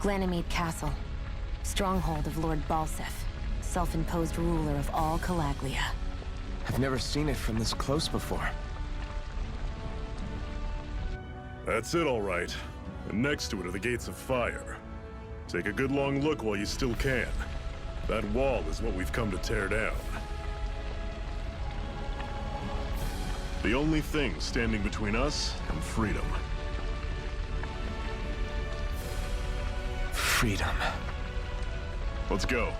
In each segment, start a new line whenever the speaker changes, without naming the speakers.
Ganymede Castle. Stronghold of Lord Balsef, self-imposed ruler of all Calaglia.
I've never seen it from this close before.
That's it, all right. And next to it are the Gates of Fire. Take a good long look while you still can. That wall is what we've come to tear down. The only thing standing between us and freedom.
Freedom.
Let's go.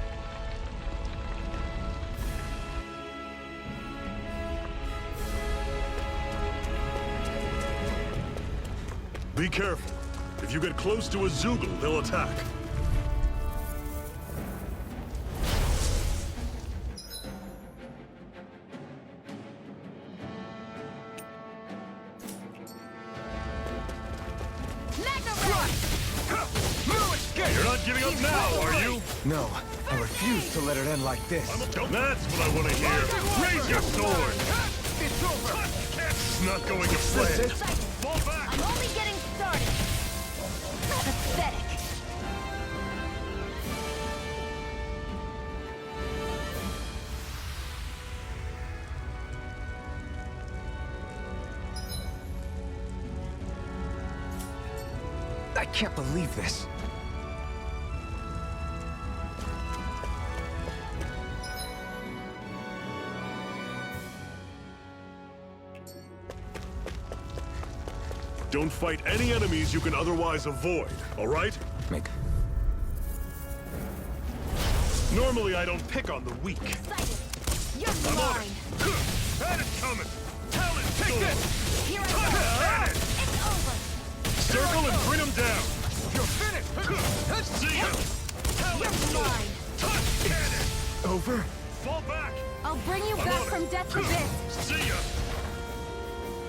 Be careful. If you get close to a Zoogle, they'll attack. You're not giving up now, are you?
No, I refuse to let it end like this.
That's what I want to hear. Raise your sword.
It's over.
It's not going to plan. Fall back.
I'm only getting started. Pathetic.
I can't believe this.
Don't fight any enemies you can otherwise avoid, all right? Normally I don't pick on the weak.
Excited. You're
I'm on
mine.
it. Had it coming. Talent storm.
Here I go. It's over.
Circle and bring them down.
You're finished.
See ya. Talent
You're
storm.
mine.
Touch cannon.
Over?
Fall back.
I'll bring you back from death to this.
See ya.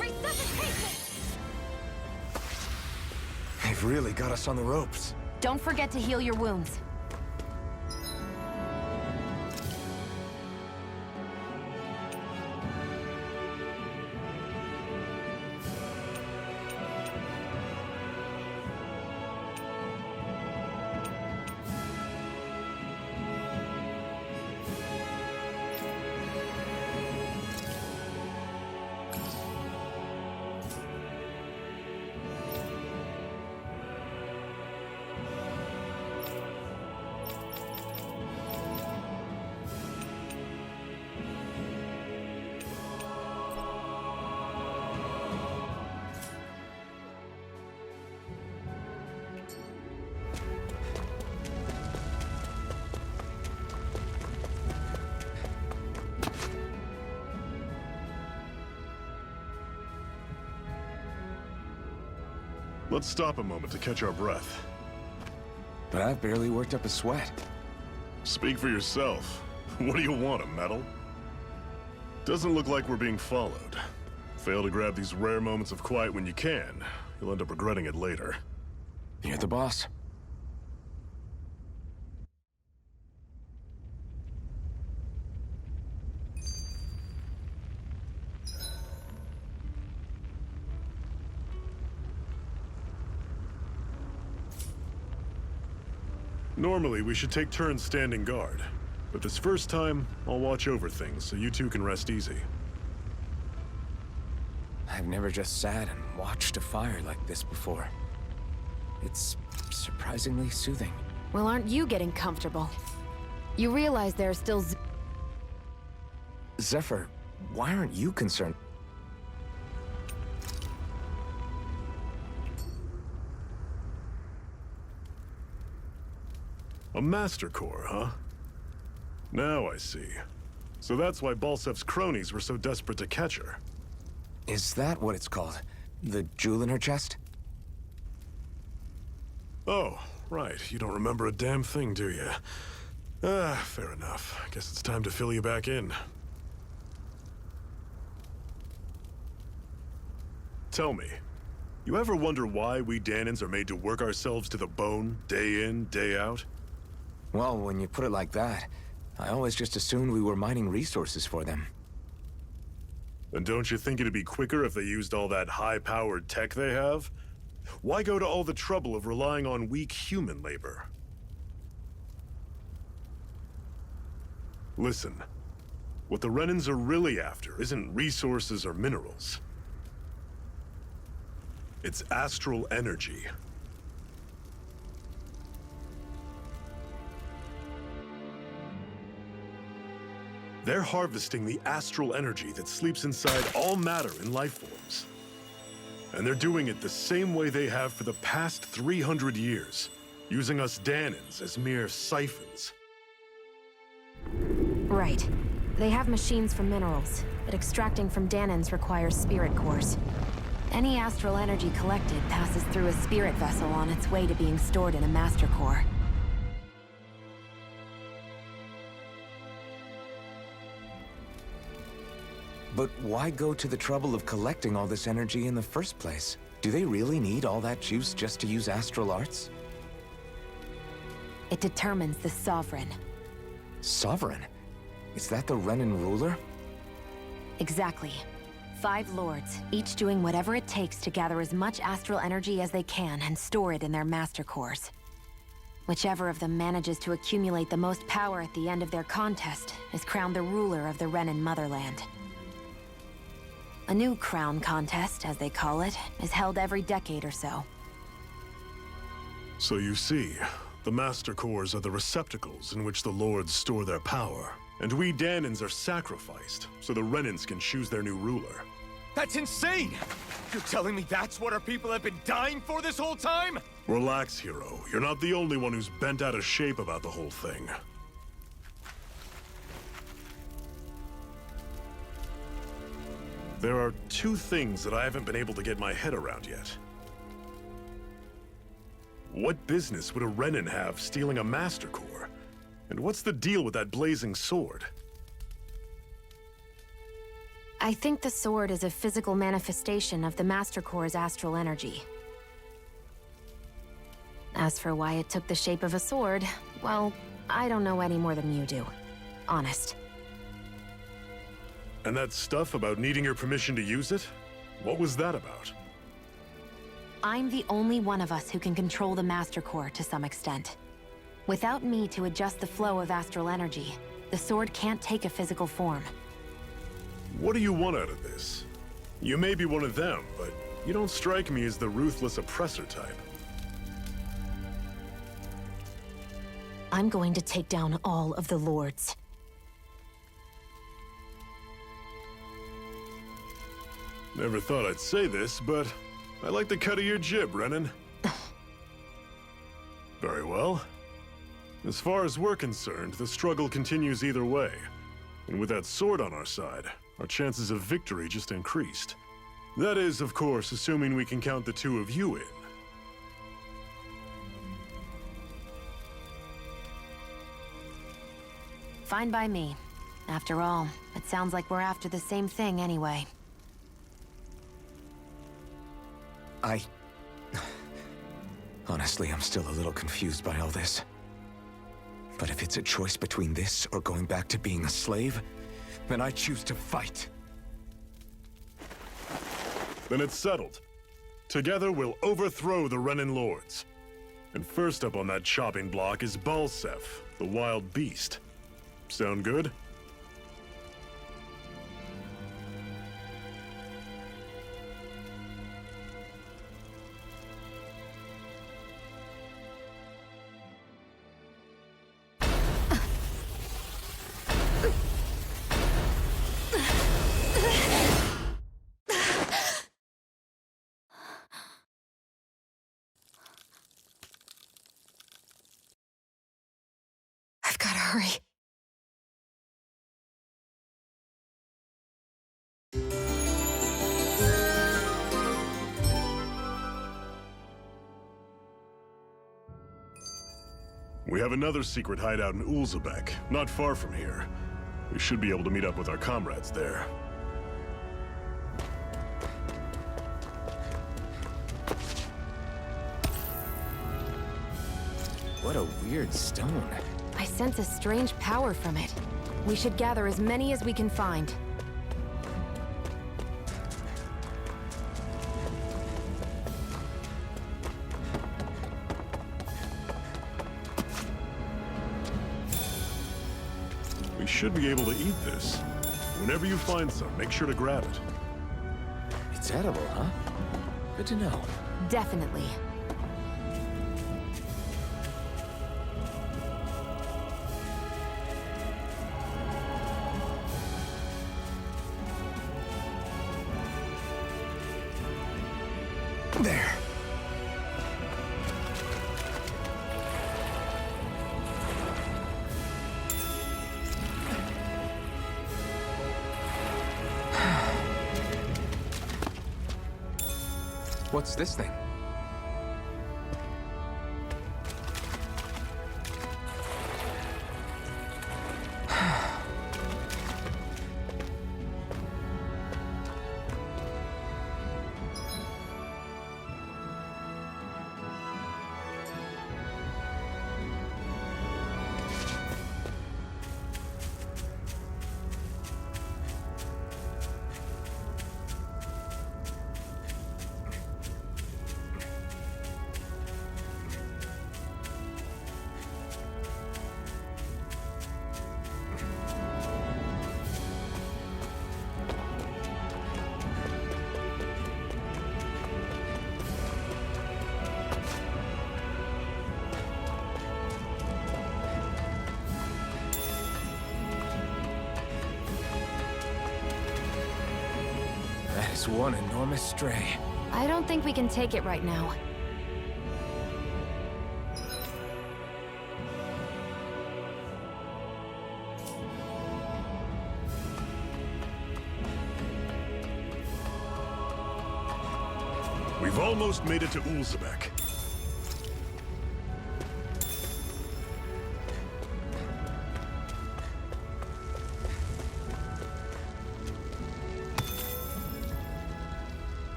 Resuscitation!
They've really got us on the ropes.
Don't forget to heal your wounds.
Let's stop a moment to catch our breath.
But I've barely worked up a sweat.
Speak for yourself. What do you want, a medal? Doesn't look like we're being followed. Fail to grab these rare moments of quiet when you can, you'll end up regretting it later.
You're the boss.
Normally, we should take turns standing guard. But this first time, I'll watch over things so you two can rest easy.
I've never just sat and watched a fire like this before. It's surprisingly soothing.
Well, aren't you getting comfortable? You realize there are still
Zephyr, why aren't you concerned?
A Master Core, huh? Now I see. So that's why Balsef's cronies were so desperate to catch her.
Is that what it's called? The jewel in her chest?
Oh, right. You don't remember a damn thing, do you? Fair enough. Guess it's time to fill you back in. Tell me, you ever wonder why we Danans are made to work ourselves to the bone, day in, day out?
Well, when you put it like that, I always just assumed we were mining resources for them.
And don't you think it'd be quicker if they used all that high-powered tech they have? Why go to all the trouble of relying on weak human labor? Listen, what the Renans are really after isn't resources or minerals. It's astral energy. They're harvesting the astral energy that sleeps inside all matter in life forms. And they're doing it the same way they have for the past 300 years, using us Danans as mere siphons.
Right. They have machines for minerals, but extracting from Danans requires spirit cores. Any astral energy collected passes through a spirit vessel on its way to being stored in a master core.
But why go to the trouble of collecting all this energy in the first place? Do they really need all that juice just to use astral arts?
It determines the Sovereign.
Sovereign? Is that the Renan ruler?
Exactly. 5 lords, each doing whatever it takes to gather as much astral energy as they can and store it in their master cores. Whichever of them manages to accumulate the most power at the end of their contest is crowned the ruler of the Renan motherland. A new crown contest, as they call it, is held every decade or so.
So you see, the Master Cores are the receptacles in which the Lords store their power. And we Danans are sacrificed, so the Renans can choose their new ruler.
That's insane! You're telling me that's what our people have been dying for this whole time?
Relax, hero. You're not the only one who's bent out of shape about the whole thing. There are 2 things that I haven't been able to get my head around yet. What business would a Renan have stealing a Master Core? And what's the deal with that blazing sword?
I think the sword is a physical manifestation of the Master Core's astral energy. As for why it took the shape of a sword, well, I don't know any more than you do. Honest.
And that stuff about needing your permission to use it? What was that about?
I'm the only one of us who can control the Master Core to some extent. Without me to adjust the flow of astral energy, the sword can't take a physical form.
What do you want out of this? You may be one of them, but you don't strike me as the ruthless oppressor type.
I'm going to take down all of the lords.
Never thought I'd say this, but I like the cut of your jib, Renan. Very well. As far as we're concerned, the struggle continues either way. And with that sword on our side, our chances of victory just increased. That is, of course, assuming we can count the 2 of you in.
Fine by me. After all, it sounds like we're after the same thing anyway.
Honestly, I'm still a little confused by all this. But if it's a choice between this or going back to being a slave, then I choose to fight.
Then it's settled. Together, we'll overthrow the Renan Lords. And first up on that chopping block is Balsef, the wild beast. Sound good?
I've gotta hurry.
We have another secret hideout in Ulzebek, not far from here. We should be able to meet up with our comrades there.
What a weird stone.
I sense a strange power from it. We should gather as many as we can find.
We should be able to eat this. Whenever you find some, make sure to grab it.
It's edible, huh? Good to know.
Definitely.
There. What's this thing? That is one enormous stray.
I don't think we can take it right now.
We've almost made it to Ulzebek.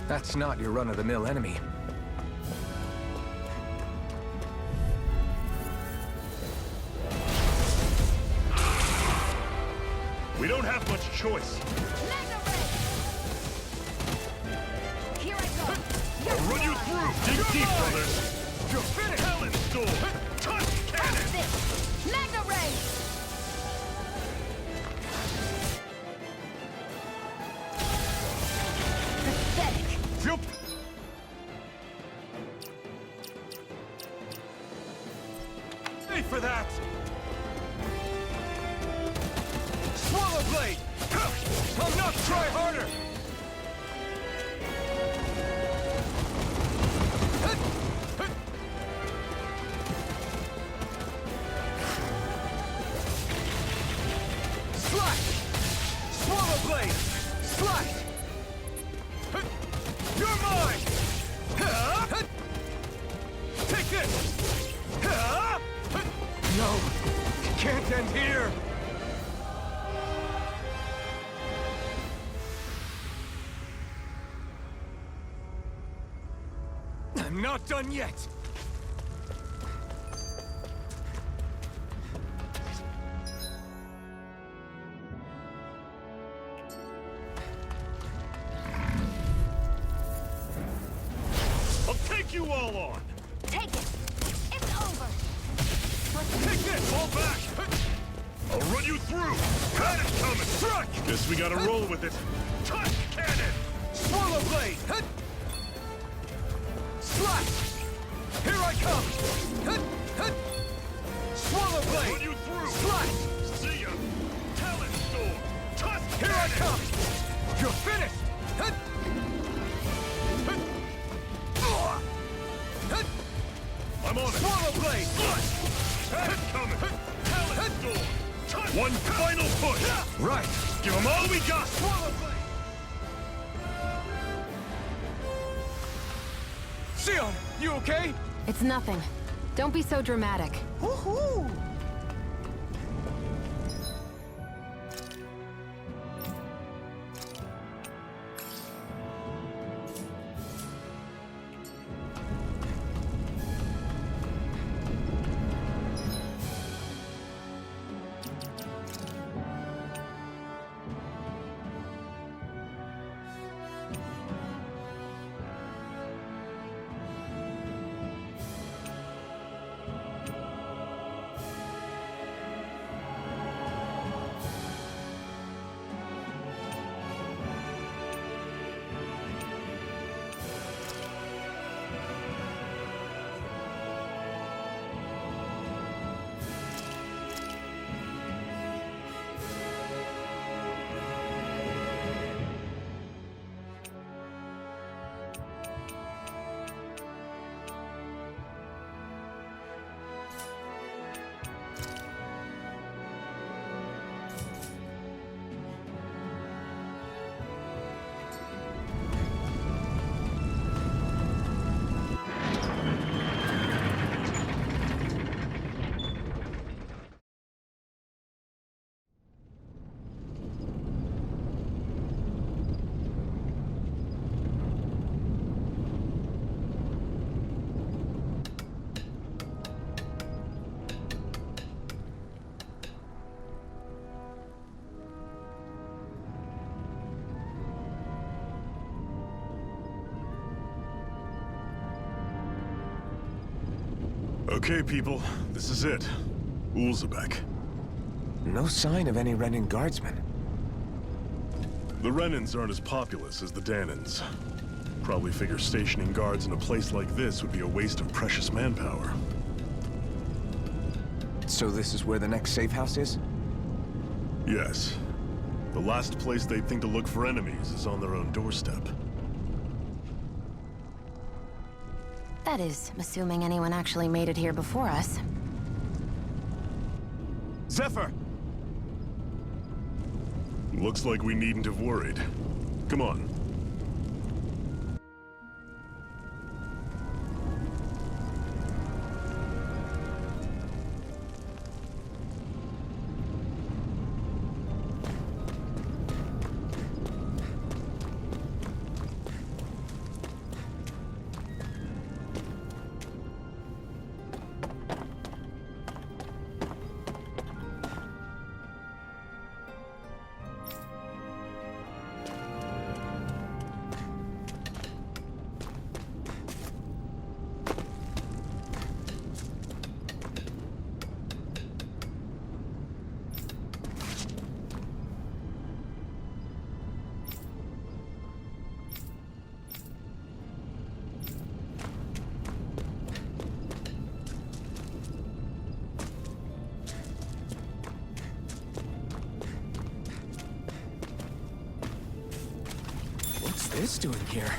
That's not your run-of-the-mill enemy.
We don't have much choice.
Here I go.
I'll run you through! Dig deep, brothers! You're finished! Talon's sword! Touch cannon!
Magna Ray! Pathetic.
Yup!
Pay for that! Swallow blade! I'll not try harder! Slash! Swallow blade! Slash! You're mine! Take this! No! It can't end here! I'm not done yet!
I'll take you all on!
Take it. It's over.
Take this! Fall back! I'll run you through! Cannon's coming!
Strike!
Guess we gotta roll with it. Touch cannon!
Swallow blade! Slash! Here I come! Swallow blade!
Run you through!
Slash!
See ya! Talon sword! Touch
Here I
cannon!
come! You're finished!
I'm on it!
Swallow blade!
Slash! Cannon's coming! Talon sword! Touch! One final push!
Right!
Give them all we got!
Swallow blade! Sion, you okay?
It's nothing. Don't be so dramatic.
Woohoo!
Okay, people, this is it. Ulzebek.
No sign of any Renan guardsmen.
The Renans aren't as populous as the Danans. Probably figure stationing guards in a place like this would be a waste of precious manpower.
So this is where the next safe house is?
Yes. The last place they'd think to look for enemies is on their own doorstep.
That is, assuming anyone actually made it here before us.
Zephyr!
Looks like we needn't have worried. Come on.
What's this doing here?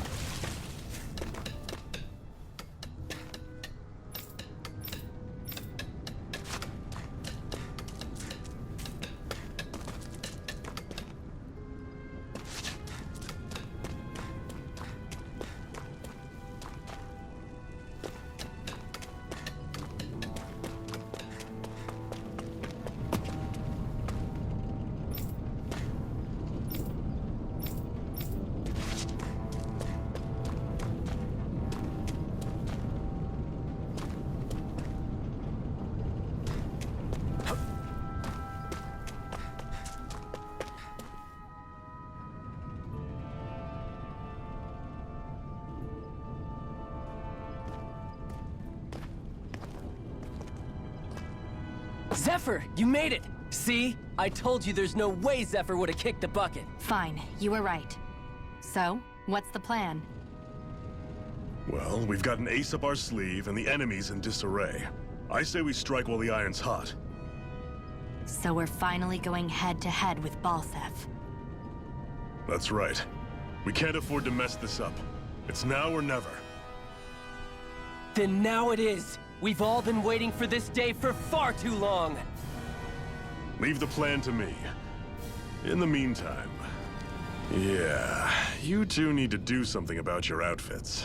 Zephyr, you made it! See? I told you there's no way Zephyr would have kicked the bucket.
Fine, you were right. So, what's the plan?
Well, we've got an ace up our sleeve and the enemy's in disarray. I say we strike while the iron's hot.
So we're finally going head-to-head with Balsef.
That's right. We can't afford to mess this up. It's now or never.
Then now it is! We've all been waiting for this day for far too long!
Leave the plan to me. In the meantime... yeah, you two need to do something about your outfits.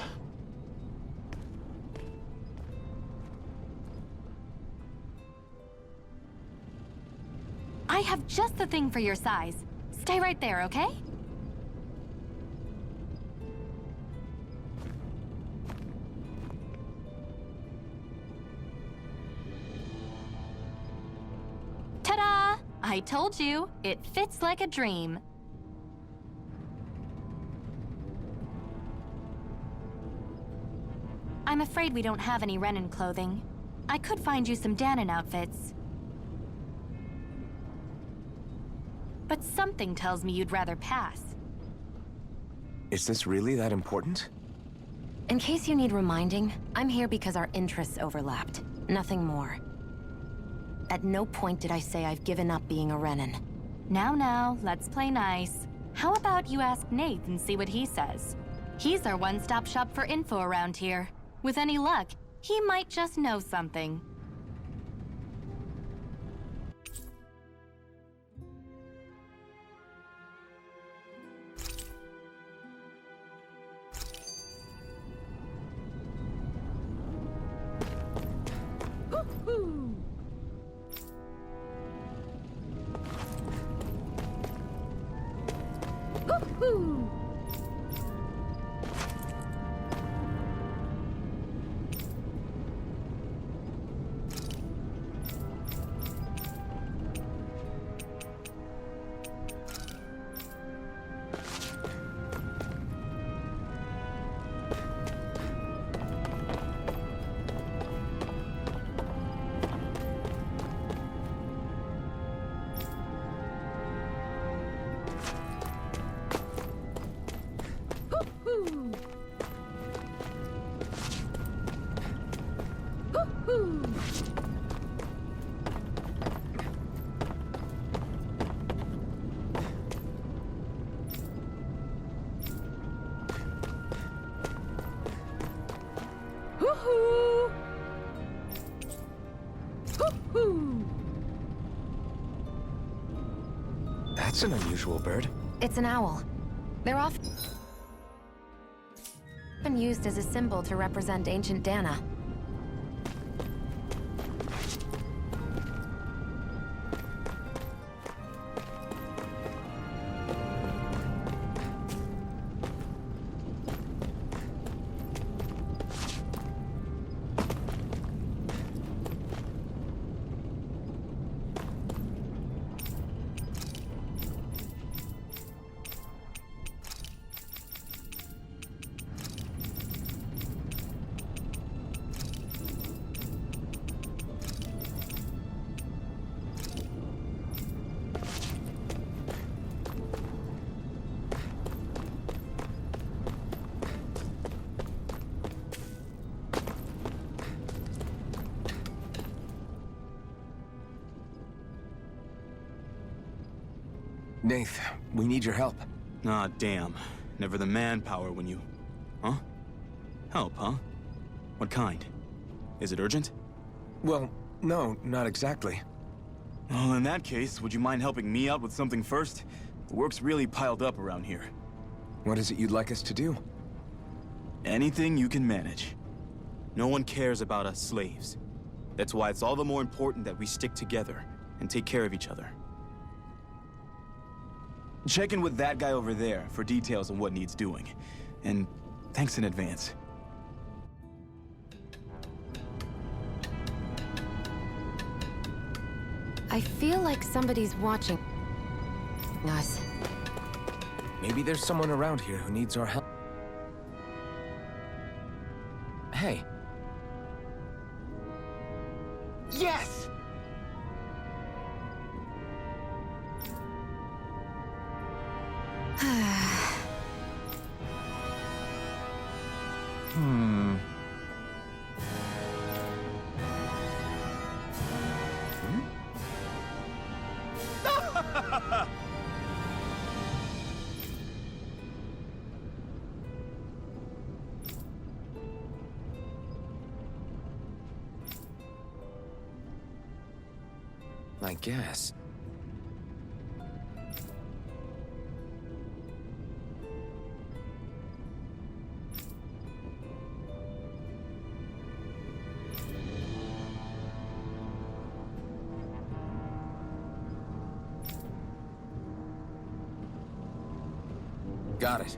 I have just the thing for your size. Stay right there, okay? Ta-da! I told you, it fits like a dream. I'm afraid we don't have any Renan clothing. I could find you some Danon outfits. But something tells me you'd rather pass.
Is this really that important?
In case you need reminding, I'm here because our interests overlapped. Nothing more. At no point did I say I've given up being a Renan. Now, let's play nice. How about you ask Nate and see what he says? He's our one-stop shop for info around here. With any luck, he might just know something.
That's an unusual bird.
It's an owl. They're often used as a symbol to represent ancient Dana.
Nath, we need your help.
Ah, damn. Never the manpower when you... Huh? Help, huh? What kind? Is it urgent?
Well, no, not exactly.
Well, in that case, would you mind helping me out with something first? The work's really piled up around here.
What is it you'd like us to do?
Anything you can manage. No one cares about us slaves. That's why it's all the more important that we stick together and take care of each other. Check in with that guy over there for details on what needs doing. And thanks in advance.
I feel like somebody's watching us.
Maybe there's someone around here who needs our help. Hey. Yes! I guess. Got it.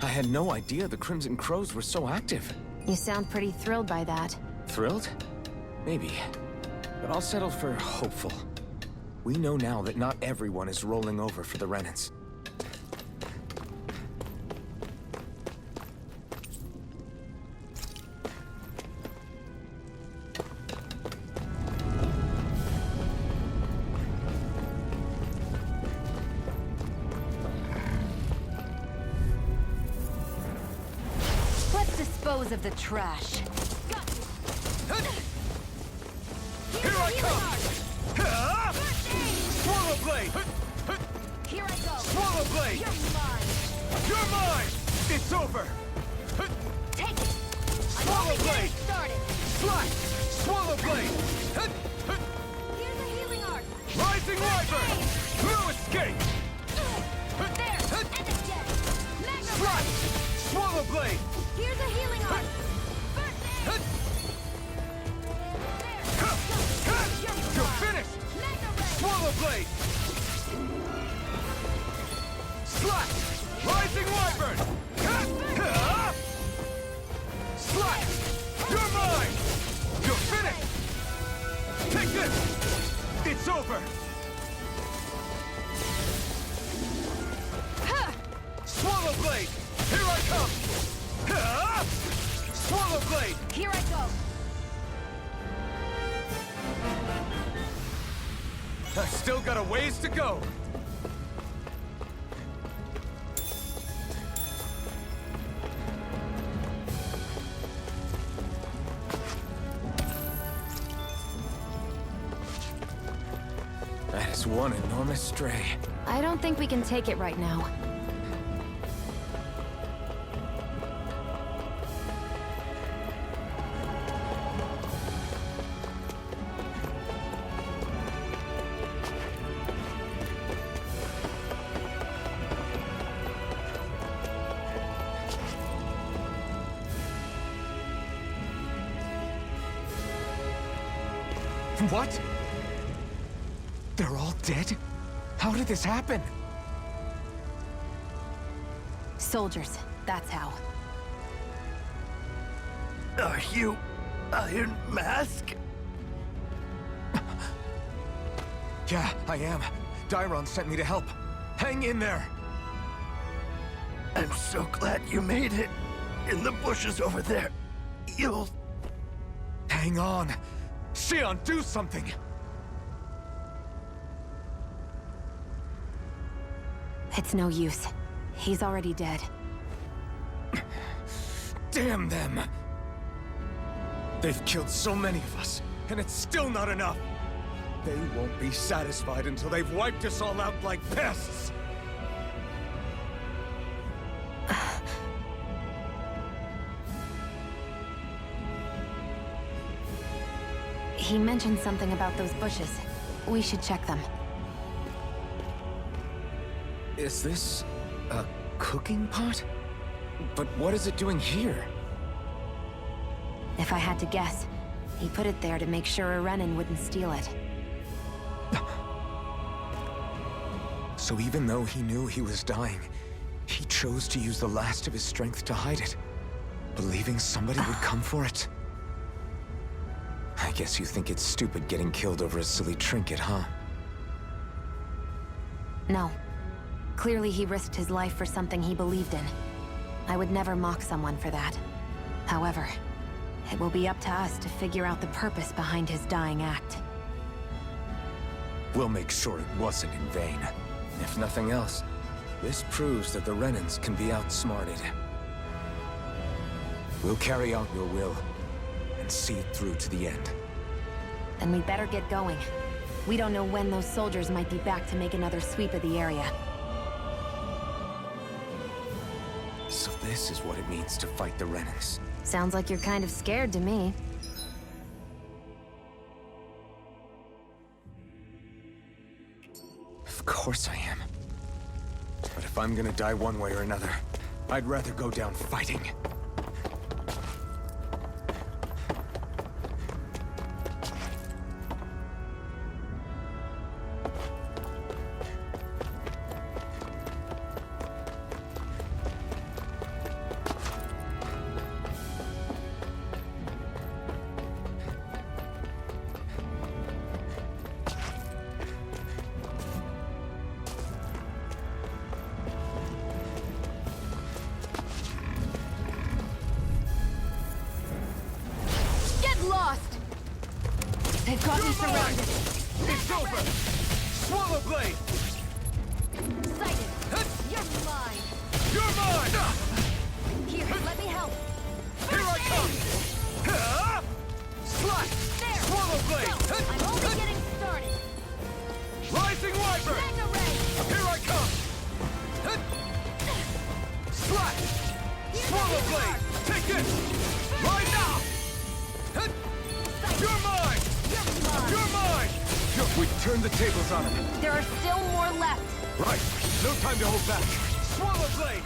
I had no idea the Crimson Crows were so active.
You sound pretty thrilled by that.
Thrilled? Maybe. But I'll settle for hopeful. We know now that not everyone is rolling over for the Renans.
Let's dispose of the trash.
Here I come! Swallow Blade!
Here I go.
Swallow Blade!
You're mine.
You're mine! It's over!
Take it. I'm
Swallow
only
Blade!
getting started.
Slash! Swallow Blade!
Here's a healing art.
Rising Wyvern! No escape!
There. And again. Magna
Slash! Swallow Blade!
Here's a healing art. First aid.
You're finished! Swallow Blade! Slash! Rising Wyvern! Slash! You're mine! You're finished! Take this! It's over! Swallow Blade! Here I come! Swallow Blade!
Here I go.
I've still got a ways to go!
Just one enormous stray.
I don't think we can take it right now.
What? They're all dead? How did this happen?
Soldiers, that's how.
Are you Iron Mask?
Yeah, I am. Dairon sent me to help. Hang in there!
I'm so glad you made it. In the bushes over there. You'll...
Hang on! Xion, do something!
It's no use. He's already dead.
Damn them! They've killed so many of us, and it's still not enough! They won't be satisfied until they've wiped us all out like pests!
He mentioned something about those bushes. We should check them.
Is this a cooking pot? But what is it doing here?
If I had to guess, he put it there to make sure a Renin wouldn't steal it.
So even though he knew he was dying, he chose to use the last of his strength to hide it, believing somebody would come for it. I guess you think it's stupid getting killed over a silly trinket, huh?
No. Clearly he risked his life for something he believed in. I would never mock someone for that. However, it will be up to us to figure out the purpose behind his dying act.
We'll make sure it wasn't in vain. If nothing else, this proves that the Renins can be outsmarted. We'll carry out your will, and see it through to the end.
Then we better get going. We don't know when those soldiers might be back to make another sweep of the area.
So this is what it means to fight the Renins.
Sounds like you're kind of scared to me.
Of course I am. But if I'm gonna die one way or another, I'd rather go down fighting.
Lost! They've got me surrounded.
It's over! Swallow Blade!
Sighted! You're mine!
You're mine!
Here, let me help!
Here I come! Slash!
There!
Swallow Blade!
Go. I'm only getting started!
Rising Wyvern!
Mega Ray!
Here I come! Slash! Swallow Blade! Take this! Right now! You're mine!
You're mine!
You're mine!
We turned the tables on him.
There are still more left!
Right. No time to hold back.
Swallow Blade!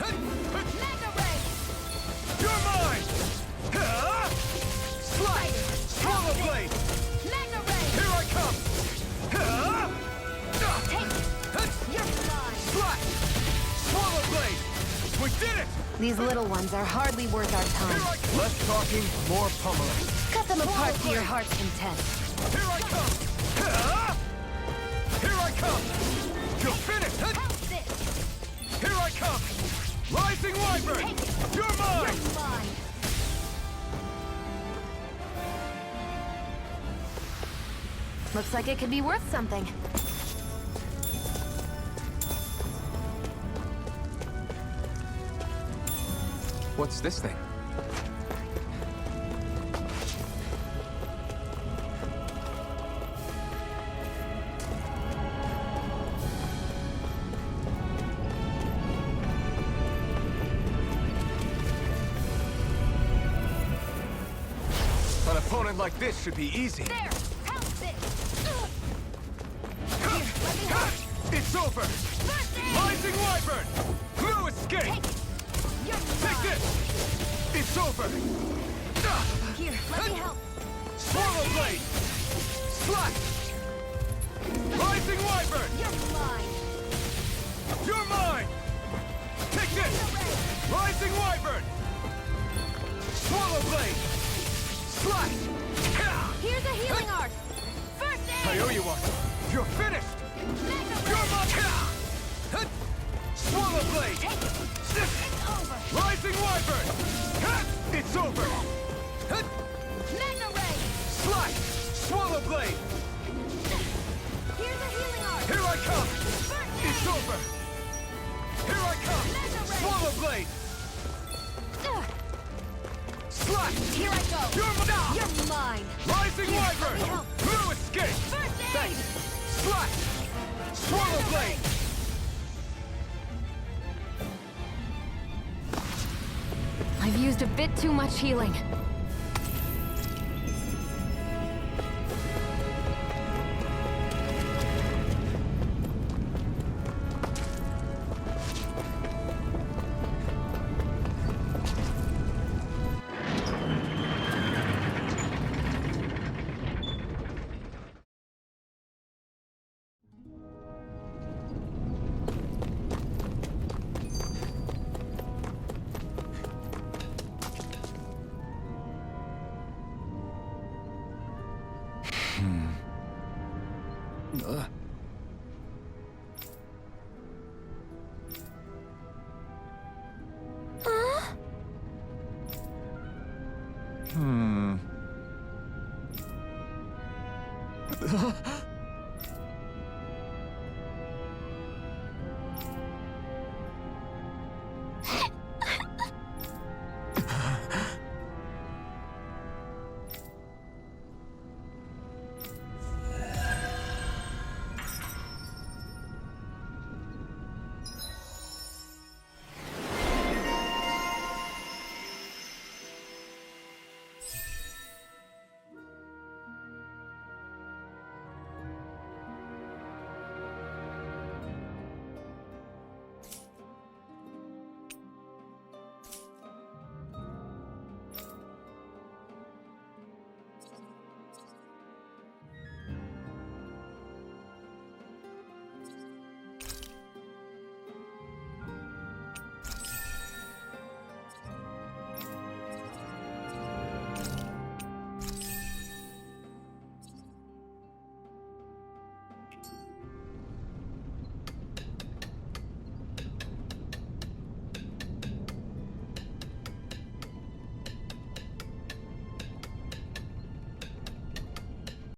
Mega Ray!
You're mine! Slide! Swallow Blade!
Mega Ray!
Here I come!
Take it! You're mine!
Slide! Swallow Blade! We did it!
These little ones are hardly worth our
Here
time.
I come!
Less talking, more pummeling.
Cut them apart to your heart's content.
Here I come! Here I come! You're finished!
How's this?
Here I come! Rising Wyvern!
Take it!
You're mine!
You're mine! Looks like it could be worth something.
What's this thing? opponent like this should be easy.
There! Help this!
It's over! Rising Wyvern! No escape!
Take it! You're
Take
mine!
this! It's over!
Here, let me help!
Swallow Blade! Slash! Rising Wyvern!
You're mine!
You're mine! Take this! Rising Wyvern! Swallow Blade! Slash!
Here's a healing art! First
I
aid!
owe you one! You're finished! You're mine! Swallow Blade!
Take it! It's over!
Rising Wyvern! It's over!
Magna Ray!
Slash! Swallow Blade!
Here's a healing art!
Here I come!
First
It's
aid!
over! Here I come!
Magna Ray!
Swallow Blade! Slash!
Here I go! You're mine!
Rising
Here, let
Wyvern!
me help.
No escape!
First aid!
Slash! Swallow
Magna
Blade!
Ray! I've used a bit too much healing.
Hmm.